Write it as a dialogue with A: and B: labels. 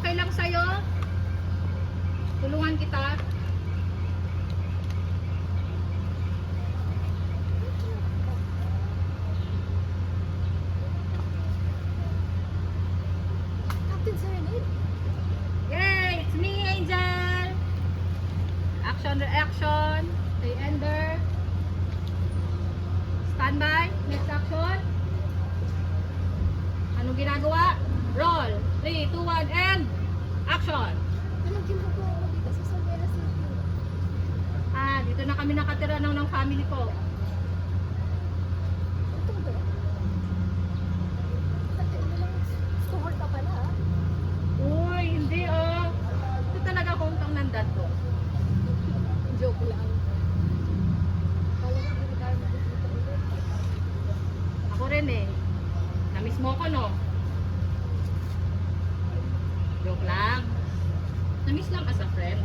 A: okay lang sa'yo? Tulungan kita.
B: Captain Serenade?
A: Yay! It's me, Angel! Action, reaction. Stay ender. Standby. Next action. Anong ginagawa? Roll. 3, 2, 1, and action!
B: Anong ginagawa ko dito sa Solvera City?
A: Dito na kami nakatira ng family ko.
B: Ito ba? Pati mo lang store ka pala ah.
A: Uy, hindi oh. Ito talaga hometown ng dad ko.
B: Joke lang. Kala ko hindi tayo makikita ulit.
A: Ako rin eh. Namiss mo ko no? Joke lang. Namiss lang as a friend.